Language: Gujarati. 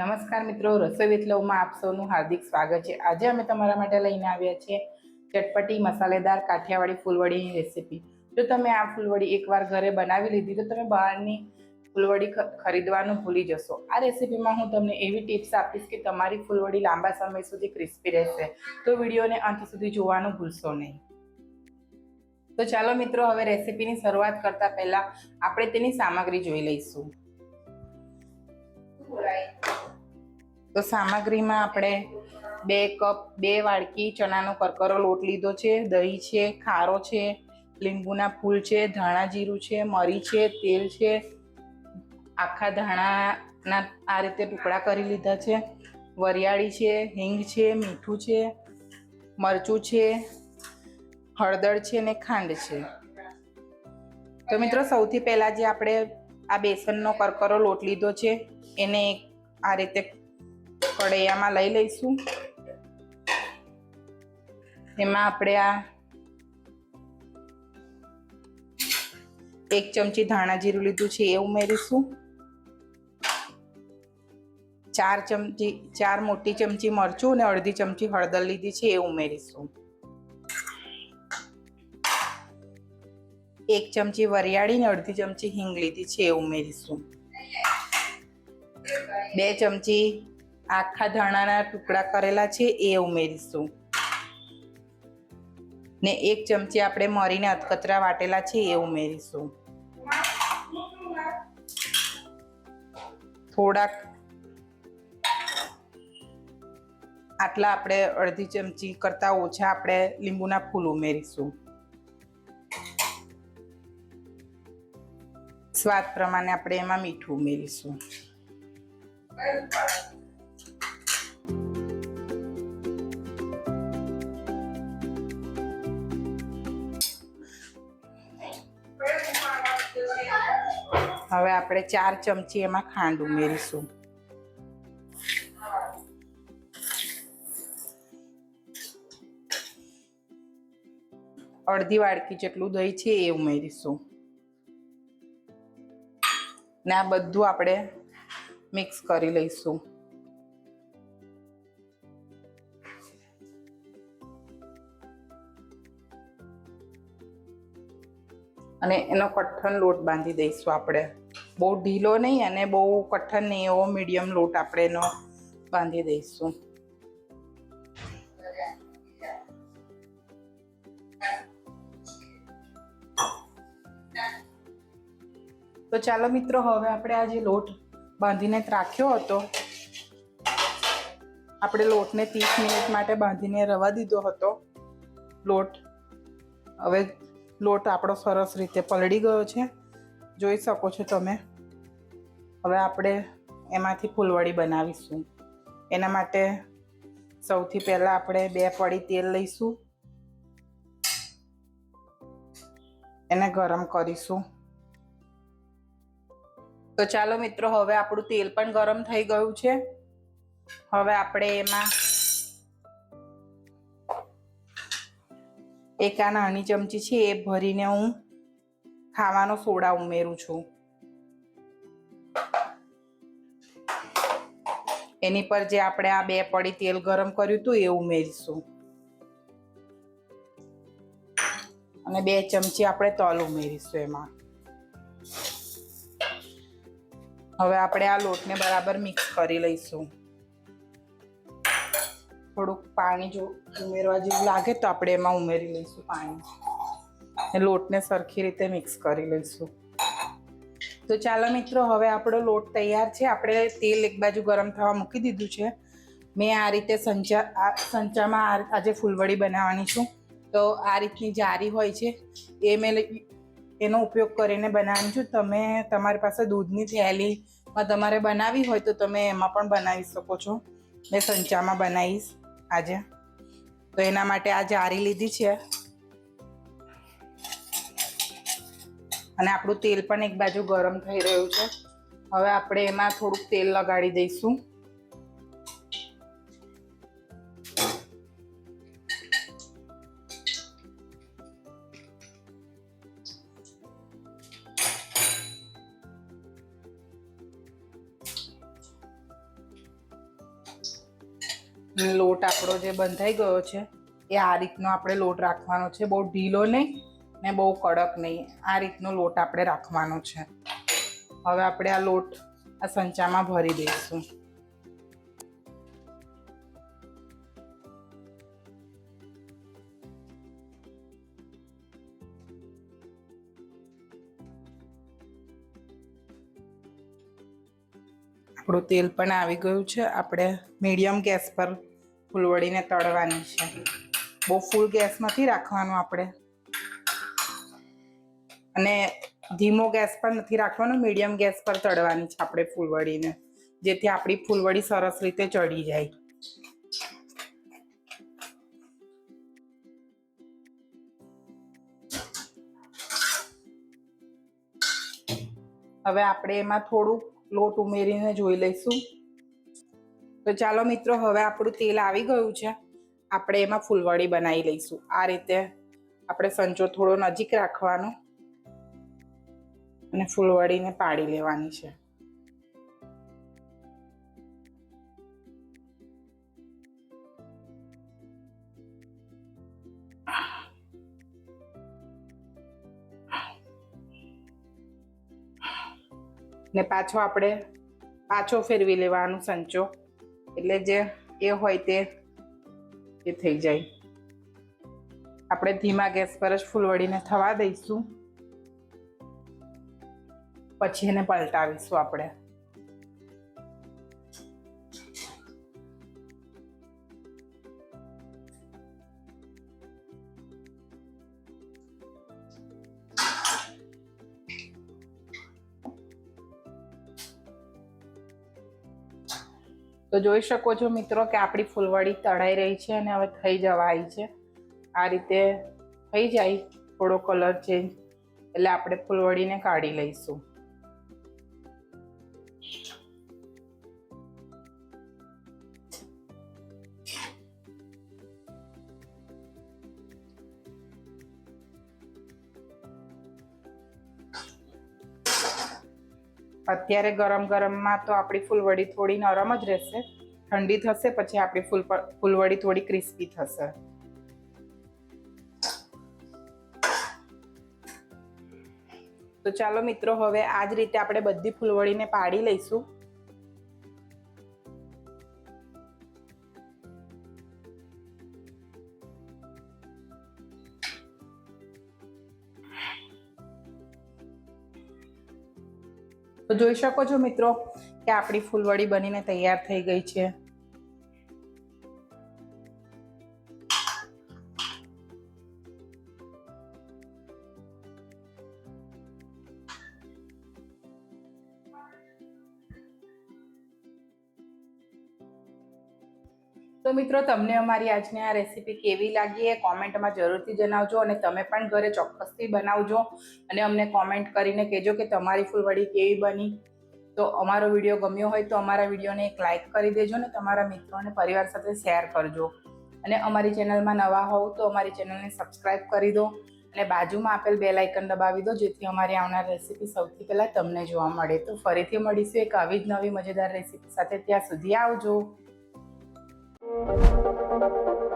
નમસ્કાર મિત્રો, રસોઈ વિથ લવમાં આપ સૌનું હાર્દિક સ્વાગત છે। આજે અમે તમારા માટે લઈને આવ્યા છીએ ચટપટી મસાલેદાર કાઠિયાવાડી ફૂલવડીની રેસીપી। જો તમે આ ફૂલવડી એકવાર ઘરે બનાવી લીધી તો તમે બહારની ફૂલવડી ખરીદવાનું ભૂલી જશો। આ રેસીપીમાં હું તમને એવી ટિપ્સ આપીશ કે તમારી ફૂલવડી લાંબા સમય સુધી ક્રિસ્પી રહેશે। તો વિડીયોને અંત સુધી જોવાનું ભૂલશો નહીં। તો ચાલો મિત્રો, હવે રેસીપીની શરૂઆત કરતા પહેલા આપણે તેની સામગ્રી જોઈ લઈશું। તો સામગ્રીમાં આપણે 2 કપ 2 વાડકી ચણાનો કરકરો લોટ લીધો છે, દહીં છે, ખારો છે, લીંબુના ફૂલ છે, ધાણા જીરું છે, મરી છે, તેલ છે, આખા ધાણાના આ રીતે ટુકડા કરી લીધા છે, વરિયાળી છે, હિંગ છે, મીઠું છે, મરચું છે, હળદર છે અને ખાંડ છે। તો મિત્રો, સૌથી પહેલા જે આપણે આ બેસનનો કરકરો લોટ લીધો છે એને આ રીતે કઢાઈમાં લઈ લઈશું। એમાં આપણે આ 1 ચમચી ધાણા જીરું લીધું છે એ ઉમેરીશું। 4 મોટી ચમચી મરચું અને અડધી ચમચી હળદર લીધી છે એ ઉમેરીશું। 1 ચમચી વરિયાળી અને અડધી ચમચી હિંગ લીધી છે એ ઉમેરીશું। 2 ચમચી આખા ધાણાના ટુકડા કરેલા છે એ ઉમેરીશું ને 1 ચમચી આપણે મરીને અધકચરા વાટેલા છે એ ઉમેરીશું। થોડાક આટલા આપણે અડધી ચમચી કરતાં ઓછા આપણે લીંબુના ફૂલ ઉમેરીશું। સ્વાદ પ્રમાણે આપણે એમાં મીઠું ઉમેરીશું। હવે આપણે 4 ચમચી એમાં ખાંડ ઉમેરીશું। અડધી વાડકી જેટલું દહીં છે એ ઉમેરીશું ને આ બધું આપણે મિક્સ કરી લઈશું। અને એનો કઠણ લોટ બાંધી દઈશું આપણે। બહુ ઢીલો નહીં અને બહુ કઠણ નહીં, એવો મીડિયમ લોટ આપણે એનો બાંધી દઈશું। તો ચાલો મિત્રો, હવે આપણે આ જે લોટ બાંધીને રાખ્યો હતો, આપણે લોટને 30 મિનિટ માટે બાંધીને રવા દીધો હતો લોટ। હવે લોટ આપણો સરસ રીતે પલળી ગયો છે, જોઈ શકો છો તમે। હવે આપણે એમાંથી ફૂલવડી બનાવીશું। એના માટે સૌથી પહેલાં આપણે 2 પડી તેલ લઈશું, એને ગરમ કરીશું। તો ચાલો મિત્રો, હવે આપણું તેલ પણ ગરમ થઈ ગયું છે। હવે આપણે એમાં 1 નાની ચમચી છે એ ભરીને હું ખાવાનો સોડા ઉમેરું છું। એની પર જે આપણે આ 2 પડી તેલ ગરમ કર્યું હતું એ ઉમેરીશું અને 2 ચમચી આપણે તલ ઉમેરીશું એમાં। હવે આપણે આ લોટને બરાબર મિક્સ કરી લઈશું। થોડુંક પાણી જો ઉમેરવા જેવું લાગે તો આપણે એમાં ઉમેરી લઈશું પાણી। લોટને સરખી રીતે મિક્સ કરી લઈશું। તો ચાલો મિત્રો, હવે આપણો લોટ તૈયાર છે। આપણે તેલ એક બાજુ ગરમ થવા મૂકી દીધું છે। મેં આ રીતે સંચામાં આજે ફૂલવડી બનાવવાની છું, તો આ રીતની જારી હોય છે એ મેં એનો ઉપયોગ કરીને બનાવવાની છું। તમે તમારી પાસે દૂધની થેલીમાં તમારે બનાવી હોય તો તમે એમાં પણ બનાવી શકો છો। મેં સંચામાં બનાવીશ આજે, તો એના માટે આ જારી લીધી છે અને આપણું તેલ પણ એક બાજુ ગરમ થઈ રહ્યું છે। હવે આપણે એમાં થોડુંક તેલ લગાડી દઈશું। લોટ આપણો જે બંધાઈ ગયો છે એ આ રીતનો આપણે લોટ રાખવાનો છે, બહુ ઢીલો નહીં ને બહુ કડક નહીં, આ રીતનો લોટ આપણે રાખવાનો છે. હવે આપણે આ લોટ આ સંચામાં ભરી દઈશું. આપણું તેલ પણ આવી ગયું છે. આપણે મીડિયમ ગેસ પર ફૂલવડીને તળવાની છે. બહુ ફૂલ ગેસ નથી રાખવાનો આપણે, અને ધીમો ગેસ પણ નથી રાખવાનો, મીડિયમ ગેસ પર તળવાની છે આપણે ફૂલવડીને, જેથી આપણી ફૂલવડી સરસ રીતે ચડી જાય. હવે આપણે એમાં થોડું લોટ ઉમેરીને જોઈ લઈશું. તો ચાલો મિત્રો, હવે આપણું તેલ આવી ગયું છે. આપણે એમાં ફૂલવડી બનાવી લઈશું. આ રીતે આપણે સંચો થોડો નજીક રાખવાનો અને ફૂલવડીને પાડી લેવાની છે. ને પાછો ફેરવી લેવાનું સંચો, એટલે જે એ હોય તે થઈ જાય. આપણે ધીમા ગેસ પર જ ફૂલવડીને થવા દઈશું, પછી એને પલટાવીશું આપણે. તો જોઈ શકો છો મિત્રો કે આપણી ફૂલવડી તળાઈ રહી છે અને હવે થઈ જવા આવી છે. આ રીતે થઈ જાય, થોડો કલર ચેન્જ એટલે આપણે ફૂલવડીને કાઢી લઈશું. અત્યારે ગરમમાં તો આપણી ફૂલવડી થોડી નરમ જ રહેશે, ઠંડી થશે પછી આપણી ફૂલવડી થોડી ક્રિસ્પી થશે. તો ચાલો મિત્રો, હવે આ જ રીતે આપણે બધી ફૂલવડીને પાડી લઈશું. તો જોઈ શકો છો મિત્રો કે આપણી ફૂલવડી બનીને તૈયાર થઈ ગઈ છે. તો મિત્રો, તમને અમારી આજની આ રેસીપી કેવી લાગી એ કોમેન્ટમાં જરૂરથી જણાવજો, અને તમે પણ ઘરે ચોક્કસથી બનાવજો અને અમને કોમેન્ટ કરીને કહેજો કે તમારી ફૂલવડી કેવી બની. તો અમારો વિડીયો ગમ્યો હોય તો અમારા વિડીયોને એક લાઇક કરી દેજો ને તમારા મિત્રો અને પરિવાર સાથે શેર કરજો. અને અમારી ચેનલમાં નવા હોવ તો અમારી ચેનલને સબસ્ક્રાઈબ કરી દો અને બાજુમાં આપેલ બેલ આઇકન દબાવી દો, જેથી અમારી આવનાર રેસીપી સૌથી પહેલાં તમને જોવા મળે. તો ફરીથી મળીશું એક આવી જ નવી મજેદાર રેસીપી સાથે. ત્યાં સુધી આવજો. Thank you.